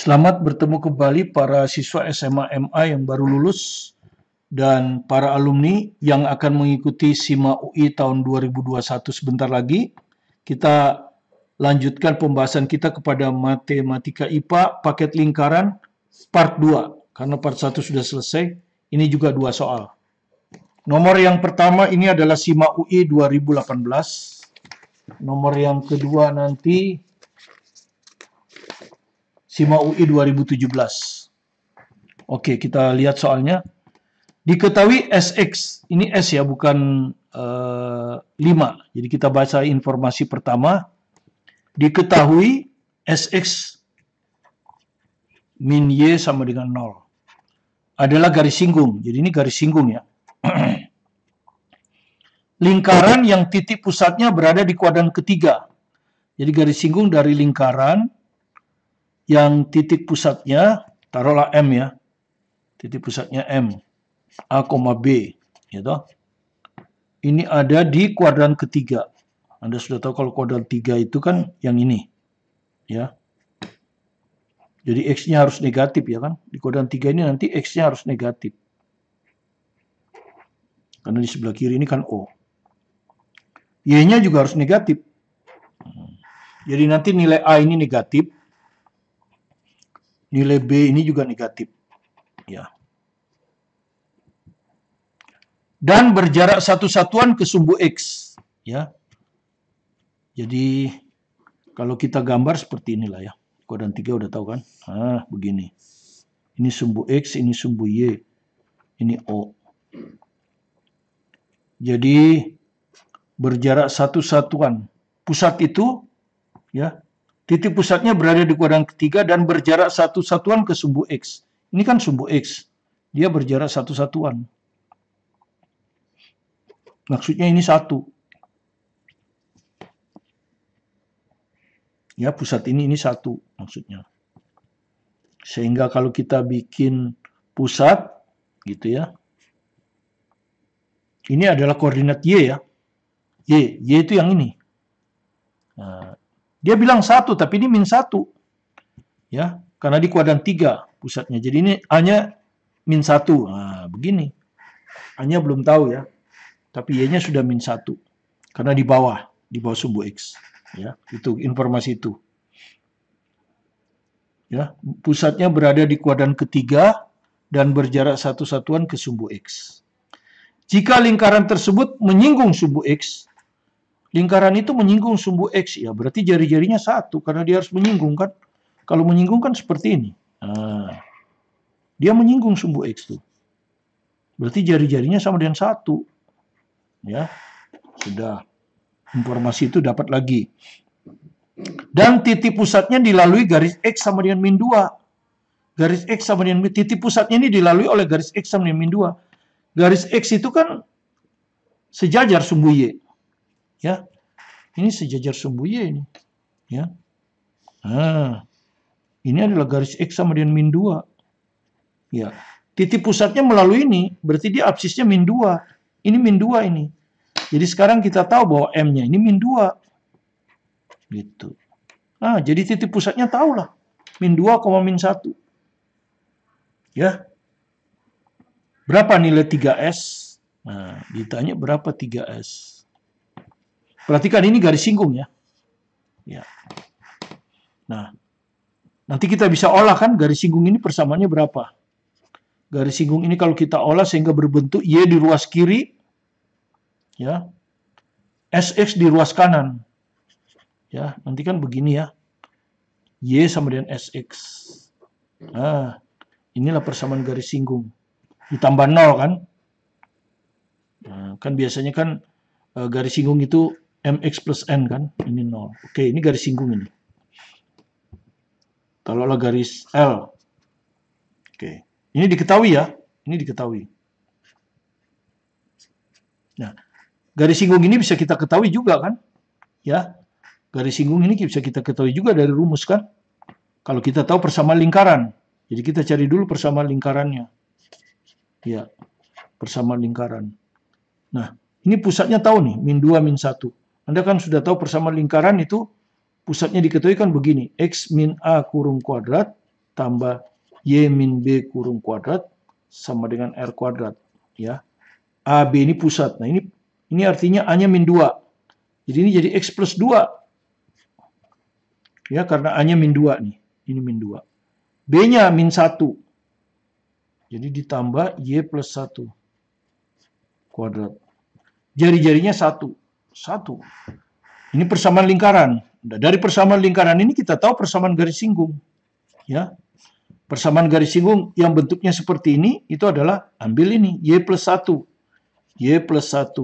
Selamat bertemu kembali para siswa SMA MA yang baru lulus dan para alumni yang akan mengikuti SIMA UI tahun 2021 sebentar lagi. Kita lanjutkan pembahasan kita kepada matematika IPA paket lingkaran part 2 karena part 1 sudah selesai. Ini juga 2 soal. Nomor yang pertama ini adalah SIMA UI 2018. Nomor yang kedua nanti SIMA UI 2017. Oke, kita lihat soalnya. Diketahui SX, ini S ya, bukan 5. Jadi kita baca informasi pertama. Diketahui SX min Y sama dengan 0. Adalah garis singgung. Jadi ini garis singgung ya. Lingkaran yang titik pusatnya berada di kuadran ketiga. Jadi garis singgung dari lingkaran yang titik pusatnya, taruhlah M ya. Titik pusatnya M. A, B. Gitu. Ini ada di kuadran ketiga. Anda sudah tahu kalau kuadran 3 itu kan yang ini. Ya. Jadi X-nya harus negatif ya kan. Di kuadran 3 ini nanti X-nya harus negatif. Karena di sebelah kiri ini kan O. Y-nya juga harus negatif. Jadi nanti nilai A ini negatif. Nilai B ini juga negatif. Ya. Dan berjarak satu satuan ke sumbu X. Ya. Jadi kalau kita gambar seperti inilah ya. Kuadran 3 udah tahu kan? Nah, begini. Ini sumbu X, ini sumbu Y. Ini O. Jadi berjarak satu satuan. Pusat itu ya, titik pusatnya berada di kuadran ketiga dan berjarak satu satuan ke sumbu X. Ini kan sumbu X. Dia berjarak satu satuan. Maksudnya ini 1. Ya, pusat ini 1 maksudnya. Sehingga kalau kita bikin pusat gitu ya. Ini adalah koordinat Y ya. Y itu yang ini. Nah, dia bilang 1 tapi ini min 1. Ya, karena di kuadran 3 pusatnya. Jadi ini A-nya min 1. Nah, begini. A-nya belum tahu ya. Tapi Y-nya sudah min 1. Karena di bawah sumbu X. Ya, itu informasi itu. Ya, pusatnya berada di kuadran ketiga dan berjarak satu satuan ke sumbu X. Jika lingkaran tersebut menyinggung sumbu X, lingkaran itu menyinggung sumbu X, ya berarti jari-jarinya 1 karena dia harus menyinggung kan. Kalau menyinggung kan seperti ini. Nah, dia menyinggung sumbu X tuh. Berarti jari-jarinya sama dengan 1. Ya, sudah. Informasi itu dapat lagi. Dan titik pusatnya dilalui garis X sama dengan min 2. Garis X sama dengan titik pusatnya ini dilalui oleh garis X sama dengan min 2. Garis X itu kan sejajar sumbu Y. Ya. Ini sejajar sumbu Y ini. Ya. Nah, ini adalah garis X sama dengan min 2. Ya. Titik pusatnya melalui ini, berarti dia absisnya min 2. Ini min 2 ini. Jadi sekarang kita tahu bahwa M-nya ini min 2. Gitu. Nah, jadi titik pusatnya tahulah. Min 2, min 1. Ya. Berapa nilai 3S? Nah, ditanya berapa 3S. Perhatikan ini garis singgung ya. Ya. Nah, nanti kita bisa olah kan garis singgung ini persamaannya berapa. Garis singgung ini kalau kita olah sehingga berbentuk Y di ruas kiri. Ya. SX di ruas kanan. Ya, nanti kan begini ya. Y sama dengan SX. Nah, inilah persamaan garis singgung. Ditambah 0 kan. Nah, kan biasanya kan garis singgung itu MX plus N kan. Ini 0. Oke, ini garis singgung ini. Taruhlah garis L. Oke. Ini diketahui ya. Ini diketahui. Nah, garis singgung ini bisa kita ketahui juga kan. Ya. Garis singgung ini bisa kita ketahui juga dari rumus kan. Kalau kita tahu persamaan lingkaran. Jadi kita cari dulu persamaan lingkarannya. Ya, persamaan lingkaran. Nah, ini pusatnya tahu nih, min 2, min 1. Anda kan sudah tahu persamaan lingkaran itu pusatnya diketahui kan begini. X min A kurung kuadrat tambah Y min B kurung kuadrat sama dengan R kuadrat. Ya. A, B ini pusat. Nah, ini artinya A-nya min 2. Jadi ini jadi X plus 2. Ya, karena A-nya min 2 nih. Ini min 2. B-nya min 1. Jadi ditambah Y plus 1 kuadrat. Jari-jarinya 1. 1. Ini persamaan lingkaran. Nah, dari persamaan lingkaran ini kita tahu persamaan garis singgung. Ya. Persamaan garis singgung yang bentuknya seperti ini, itu adalah ambil ini, Y plus 1. Y plus 1.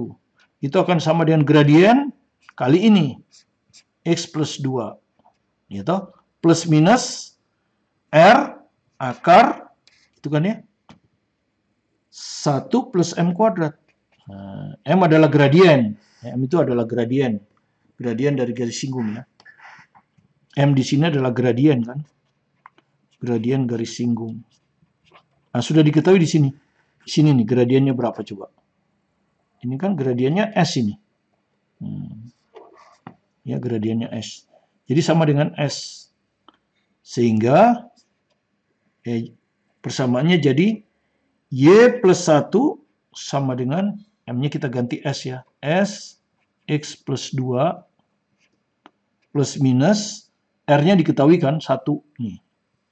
Itu akan sama dengan gradien kali ini. X plus 2. Gitu. Plus minus R akar, itu kan ya, 1 plus M kuadrat. Nah, M adalah gradien. M itu adalah gradien. Gradien dari garis singgung ya. M di sini adalah gradien kan. Gradien garis singgung. Nah, sudah diketahui di sini. Di sini nih gradiennya berapa coba? Ini kan gradiennya S ini. Ya, gradiennya S. Jadi sama dengan S. Sehingga persamaannya jadi Y plus 1 sama dengan M-nya kita ganti S ya. S X plus 2 plus minus R-nya diketahui kan 1 nih.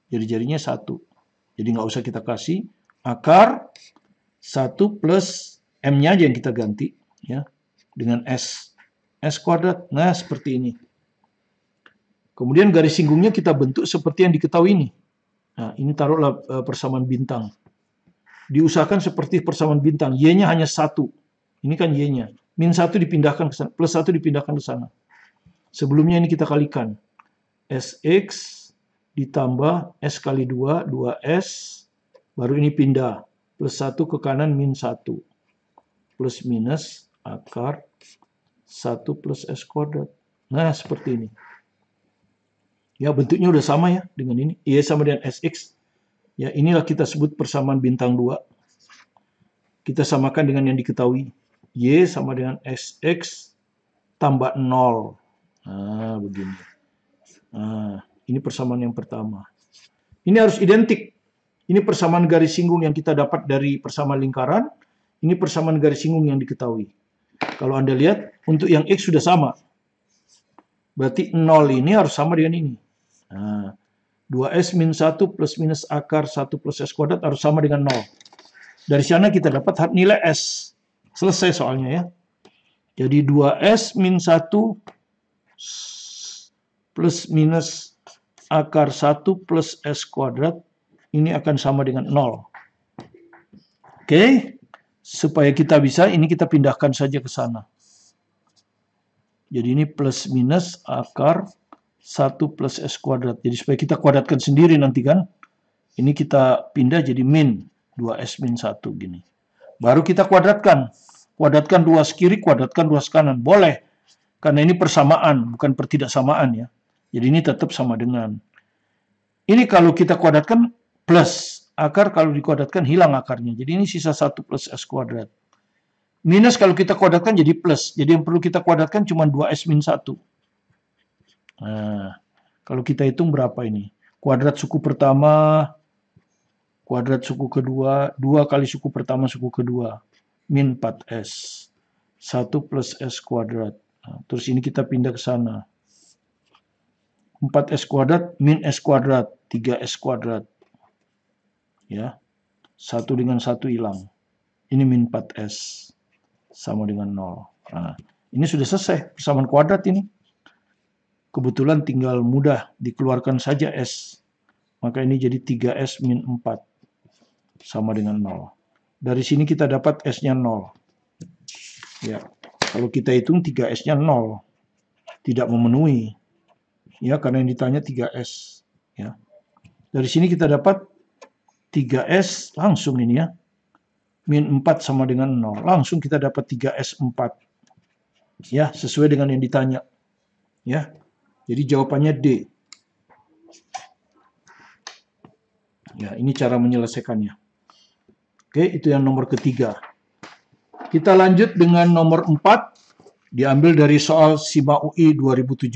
Jari-jarinya 1. Jadi nggak usah kita kasih. Akar 1 plus M-nya aja yang kita ganti ya dengan S. S kuadrat. Nah, seperti ini. Kemudian garis singgungnya kita bentuk seperti yang diketahui ini. Nah, ini taruhlah persamaan bintang. Diusahakan seperti persamaan bintang. Y-nya hanya 1. Ini kan Y-nya. Min 1 dipindahkan ke sana. Plus 1 dipindahkan ke sana. Sebelumnya ini kita kalikan. SX ditambah S kali 2, 2S. Baru ini pindah. Plus 1 ke kanan min 1. Plus minus akar 1 plus S kuadrat. Nah, seperti ini. Ya, bentuknya udah sama ya dengan ini. Y sama dengan SX. Ya, inilah kita sebut persamaan bintang 2. Kita samakan dengan yang diketahui. Y sama dengan SX tambah 0. Nah, begini. Nah, ini persamaan yang pertama. Ini harus identik. Ini persamaan garis singgung yang kita dapat dari persamaan lingkaran. Ini persamaan garis singgung yang diketahui. Kalau Anda lihat, untuk yang X sudah sama. Berarti 0 ini harus sama dengan ini. Nah, 2S min 1 plus minus akar 1 plus S kuadrat harus sama dengan 0. Dari sana kita dapat nilai S. Selesai soalnya ya. Jadi 2S min 1 plus minus akar 1 plus S kuadrat ini akan sama dengan 0. Oke. Supaya kita bisa, ini kita pindahkan saja ke sana. Jadi ini plus minus akar 1 plus S kuadrat. Jadi supaya kita kuadratkan sendiri nanti kan. Ini kita pindah jadi min. 2S min 1 gini. Baru kita kuadratkan. Kuadratkan ruas kiri, kuadratkan ruas kanan. Boleh. Karena ini persamaan, bukan pertidaksamaan ya. Jadi ini tetap sama dengan. Ini kalau kita kuadratkan plus. Akar kalau dikuadratkan hilang akarnya. Jadi ini sisa 1 plus S kuadrat. Minus kalau kita kuadratkan jadi plus. Jadi yang perlu kita kuadratkan cuma 2S min 1. Nah, kalau kita hitung berapa ini? Kuadrat suku pertama, kuadrat suku kedua, 2 kali suku pertama, suku kedua. Min 4S. 1 plus S kuadrat. Nah, terus ini kita pindah ke sana. 4S kuadrat min S kuadrat. 3S kuadrat. Ya. 1 dengan 1 hilang. Ini min 4S. Sama dengan 0. Nah, ini sudah selesai. Persamaan kuadrat ini. Kebetulan tinggal mudah dikeluarkan saja S. Maka ini jadi 3S min 4. Sama dengan 0. Dari sini kita dapat S-nya 0. Ya, kalau kita hitung 3S-nya 0. Tidak memenuhi. Ya, karena yang ditanya 3S. Ya. Dari sini kita dapat 3S langsung ini ya. Min 4 sama dengan 0. Langsung kita dapat 3S 4. Ya, sesuai dengan yang ditanya. Ya. Jadi jawabannya D. Ya, ini cara menyelesaikannya. Oke, itu yang nomor ketiga. Kita lanjut dengan nomor 4. Diambil dari soal SIMA UI 2017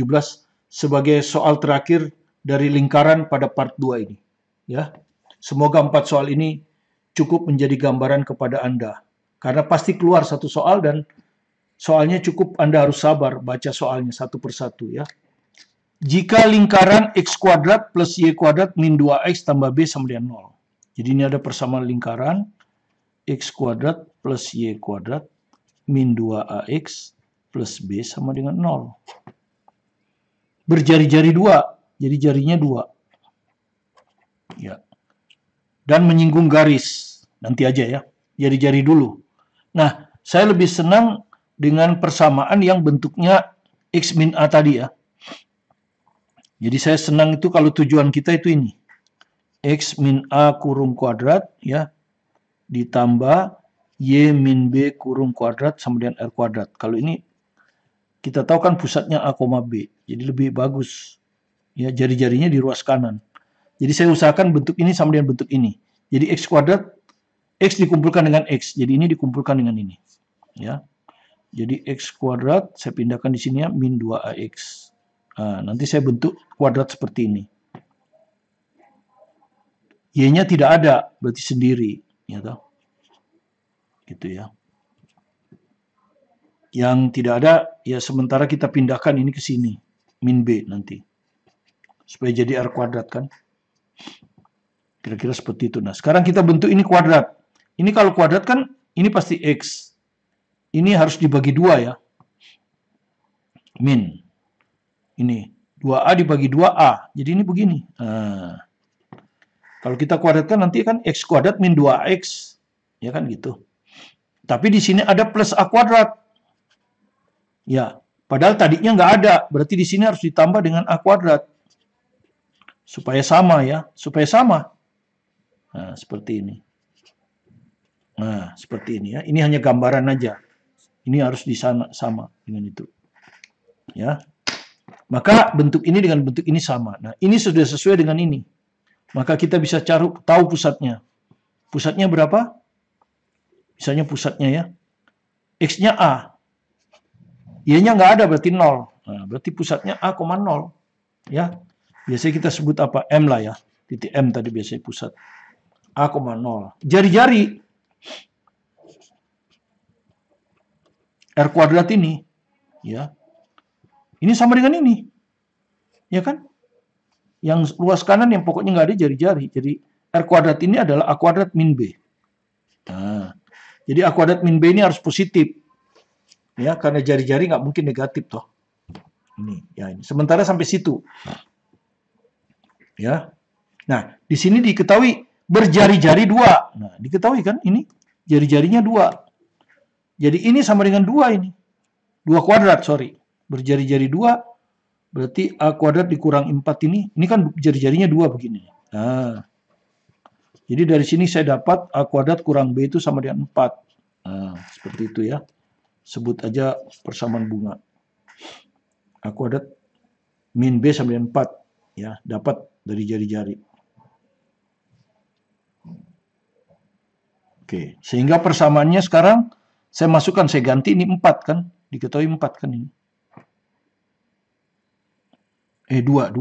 sebagai soal terakhir dari lingkaran pada part 2 ini. Ya, semoga 4 soal ini cukup menjadi gambaran kepada Anda. Karena pasti keluar satu soal dan soalnya cukup Anda harus sabar baca soalnya satu persatu ya. Jika lingkaran x kuadrat plus y kuadrat min 2x tambah b sama dengan 0. Jadi ini ada persamaan lingkaran x kuadrat plus y kuadrat min 2ax plus b sama dengan 0. Berjari-jari 2, jadi jarinya 2. Ya. Dan menyinggung garis. Nanti aja ya, jari-jari dulu. Nah, saya lebih senang dengan persamaan yang bentuknya x min a tadi ya. Jadi saya senang itu kalau tujuan kita itu ini. X min A kurung kuadrat ya ditambah Y min B kurung kuadrat sama dengan R kuadrat. Kalau ini kita tahu kan pusatnya A, B. Jadi lebih bagus. Ya, jari-jarinya di ruas kanan. Jadi saya usahakan bentuk ini sama dengan bentuk ini. Jadi X kuadrat, X dikumpulkan dengan X. Jadi ini dikumpulkan dengan ini. Ya. Jadi X kuadrat saya pindahkan di sini ya min 2AX. Nah, nanti saya bentuk kuadrat seperti ini. Y-nya tidak ada, berarti sendiri. Ya, toh? Gitu ya. Yang tidak ada, ya sementara kita pindahkan ini ke sini. Min B nanti. Supaya jadi R kuadrat kan. Kira-kira seperti itu. Nah, sekarang kita bentuk ini kuadrat. Ini kalau kuadrat kan, ini pasti X. Ini harus dibagi 2 ya. Min. Ini 2A dibagi 2A. Jadi ini begini. Nah, kalau kita kuadratkan nanti kan X kuadrat min 2X. Ya kan gitu. Tapi di sini ada plus A kuadrat. Ya, padahal tadinya nggak ada. Berarti di sini harus ditambah dengan A kuadrat. Supaya sama ya. Supaya sama. Nah, seperti ini. Nah, seperti ini ya. Ini hanya gambaran aja. Ini harus di sana sama dengan itu. Ya. Maka bentuk ini dengan bentuk ini sama. Nah, ini sudah sesuai dengan ini. Maka kita bisa tahu pusatnya. Pusatnya berapa? Misalnya pusatnya ya. X-nya A. Y-nya nggak ada, berarti 0. Nah, berarti pusatnya A, 0. Ya. Biasanya kita sebut apa? M lah ya. Titik M tadi biasanya pusat. A, 0. Jari-jari. R kuadrat ini. Ya. Ini sama dengan ini. Ya kan? Yang luas kanan yang pokoknya nggak ada jari-jari. Jadi R kuadrat ini adalah A kuadrat min B. Nah, jadi A kuadrat min B ini harus positif. Ya, karena jari-jari nggak mungkin negatif toh. Ini, ya ini. Sementara sampai situ. Ya. Nah, di sini diketahui berjari-jari 2. Nah, diketahui kan ini jari-jarinya 2. Jadi ini sama dengan 2 ini. 2 kuadrat, sorry. Berjari-jari 2, berarti A kuadrat dikurang 4 ini kan jari-jarinya 2 begini. Nah, jadi dari sini saya dapat A kuadrat kurang B itu sama dengan 4. Nah, seperti itu ya. Sebut aja persamaan bunga. A kuadrat min B sama dengan 4. Ya, dapat dari jari-jari. Oke, sehingga persamaannya sekarang saya masukkan, saya ganti ini 4 kan. Diketahui 4 kan ini. 2.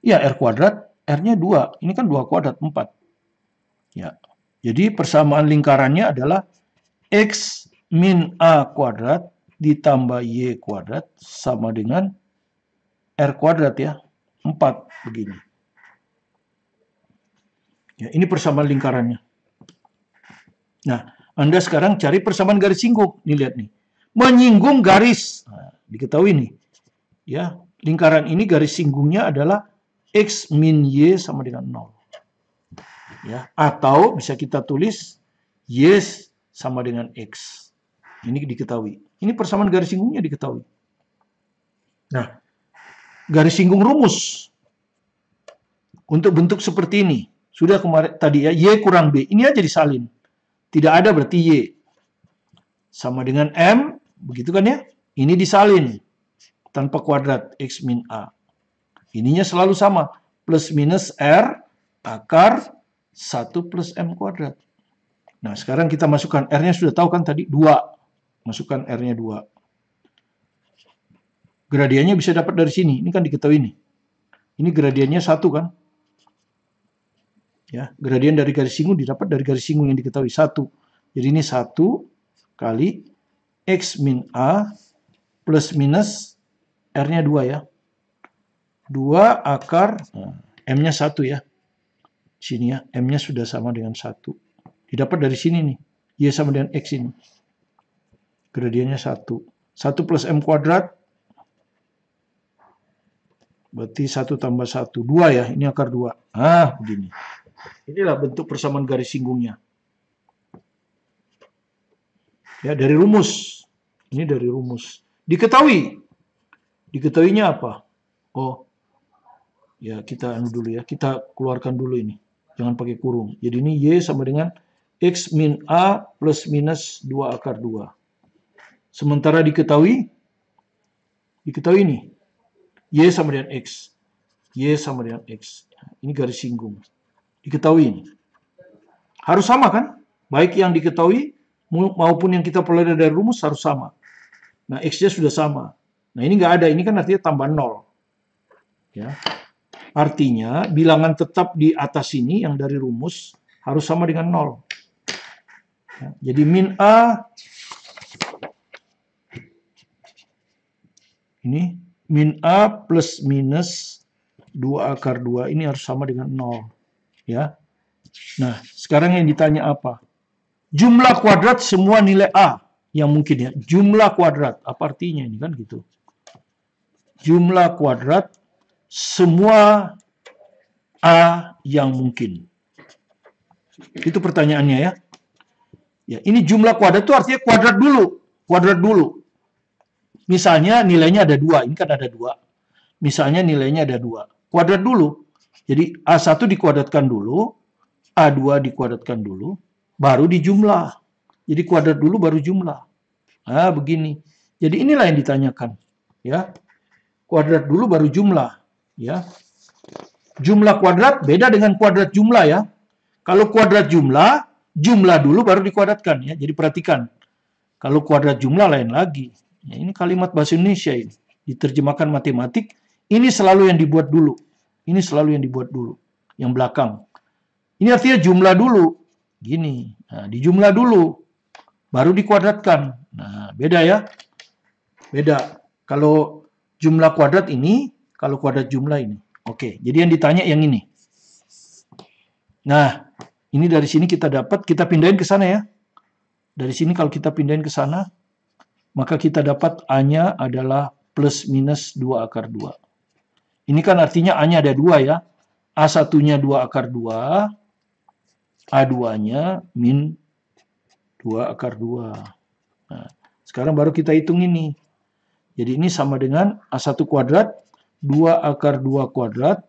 Ya, R kuadrat, R-nya 2. Ini kan 2 kuadrat, 4. Ya. Jadi persamaan lingkarannya adalah X min A kuadrat ditambah Y kuadrat sama dengan R kuadrat ya. 4 begini. Ya, ini persamaan lingkarannya. Nah, Anda sekarang cari persamaan garis singgung. Nih lihat nih. Menyinggung garis. Nah, diketahui nih. Ya, lingkaran ini garis singgungnya adalah X min Y sama dengan 0. Ya, atau bisa kita tulis Y sama dengan X. Ini diketahui. Ini persamaan garis singgungnya diketahui. Nah, garis singgung rumus untuk bentuk seperti ini. Sudah kemarin tadi ya, Y kurang B. Ini aja disalin. Tidak ada berarti Y. Sama dengan M, begitu kan ya? Ini disalin. Tanpa kuadrat, X min A. Ininya selalu sama. Plus minus R akar 1 plus M kuadrat. Nah, sekarang kita masukkan. R-nya sudah tahu kan tadi? 2. Masukkan R-nya 2. Gradiennya bisa dapat dari sini. Ini kan diketahui nih. Ini gradiennya 1 kan? Ya, gradien dari garis singgung didapat dari garis singgung yang diketahui 1. Jadi ini 1 kali X min A plus minus R-nya 2 ya. 2 akar, M-nya 1 ya. Sini ya, M-nya sudah sama dengan 1. Didapat dari sini nih, Y sama dengan X ini. Gradiennya 1. 1 plus M kuadrat, berarti 1 tambah 1, 2 ya, ini akar 2. Ah, begini. Inilah bentuk persamaan garis singgungnya. Ya, dari rumus. Ini dari rumus. Diketahui. Diketahuinya apa? Oh, ya kita dulu ya. Kita keluarkan dulu ini. Jangan pakai kurung. Jadi ini Y sama dengan X min A plus minus 2 akar 2. Sementara diketahui ini. Y sama dengan X. Y sama dengan X. Ini garis singgung. Diketahui ini. Harus sama kan? Baik yang diketahui maupun yang kita pelajari dari rumus harus sama. Nah, X-nya sudah sama. Nah, ini nggak ada. Ini kan artinya tambah 0. Ya. Artinya, bilangan tetap di atas ini yang dari rumus harus sama dengan 0. Ya. Jadi, min A ini, min A plus minus 2 akar 2 ini harus sama dengan 0. Ya. Nah, sekarang yang ditanya apa? Jumlah kuadrat semua nilai A yang mungkin ya. Jumlah kuadrat, apa artinya ini kan gitu. Jumlah kuadrat semua A yang mungkin. Itu pertanyaannya ya. Ya, ini jumlah kuadrat itu artinya kuadrat dulu. Kuadrat dulu. Misalnya nilainya ada 2, ini kan ada 2. Misalnya nilainya ada 2. Kuadrat dulu. Jadi A1 dikuadratkan dulu, A2 dikuadratkan dulu, baru dijumlah. Jadi kuadrat dulu baru jumlah. Nah, begini. Jadi inilah yang ditanyakan, ya. Kuadrat dulu baru jumlah, ya. Jumlah kuadrat beda dengan kuadrat jumlah ya. Kalau kuadrat jumlah, jumlah dulu baru dikuadratkan ya. Jadi perhatikan. Kalau kuadrat jumlah lain lagi. Ya, ini kalimat bahasa Indonesia ini. Diterjemahkan matematik, ini selalu yang dibuat dulu. Ini selalu yang dibuat dulu. Yang belakang. Ini artinya jumlah dulu. Gini. Nah, dijumlah dulu. Baru dikuadratkan. Nah, beda ya. Beda. Kalau jumlah kuadrat ini, kalau kuadrat jumlah ini. Oke, jadi yang ditanya yang ini. Nah, ini dari sini kita dapat, kita pindahin ke sana ya. Dari sini kalau kita pindahin ke sana, maka kita dapat A-nya adalah plus minus 2 akar 2. Ini kan artinya A-nya ada 2 ya. A1-nya 2 akar 2, A2-nya min 2 akar 2. Nah, sekarang baru kita hitung ini. Jadi ini sama dengan A1 kuadrat, 2 akar 2 kuadrat,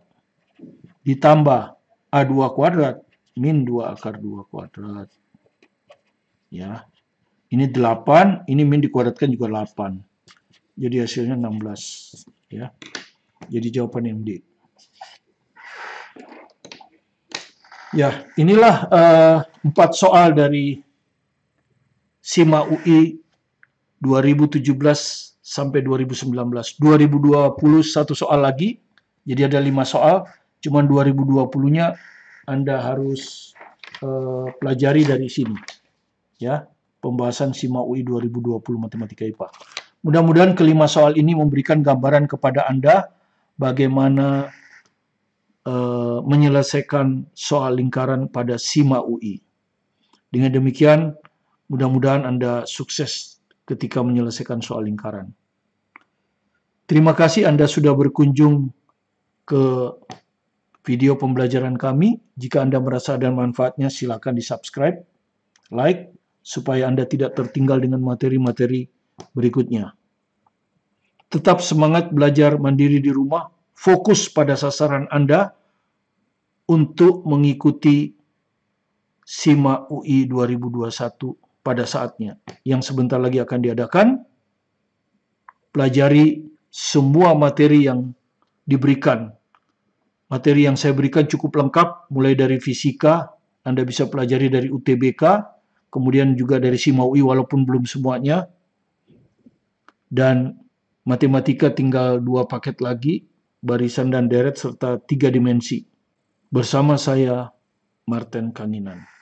ditambah A2 kuadrat, min 2 akar 2 kuadrat. Ya, ini 8, ini min dikuadratkan juga 8. Jadi hasilnya 16. Ya, jadi jawaban yang D. Ya, inilah 4 soal dari SIMA UI 2017 sampai 2019. 2020 1 soal lagi, jadi ada 5 soal. Cuman 2020-nya Anda harus pelajari dari sini. Ya, pembahasan SIMA UI 2020 Matematika IPA. Mudah-mudahan kelima soal ini memberikan gambaran kepada Anda bagaimana menyelesaikan soal lingkaran pada SIMA UI. Dengan demikian, mudah-mudahan Anda sukses ketika menyelesaikan soal lingkaran. Terima kasih Anda sudah berkunjung ke video pembelajaran kami. Jika Anda merasa ada manfaatnya, silakan di-subscribe, like, supaya Anda tidak tertinggal dengan materi-materi berikutnya. Tetap semangat belajar mandiri di rumah, fokus pada sasaran Anda untuk mengikuti SIMA UI 2021 pada saatnya, yang sebentar lagi akan diadakan. Pelajari semua materi yang diberikan. Materi yang saya berikan cukup lengkap, mulai dari fisika, Anda bisa pelajari dari UTBK, kemudian juga dari SIMA UI walaupun belum semuanya, dan matematika tinggal 2 paket lagi, barisan dan deret serta 3 dimensi. Bersama saya, Martin Kaninan.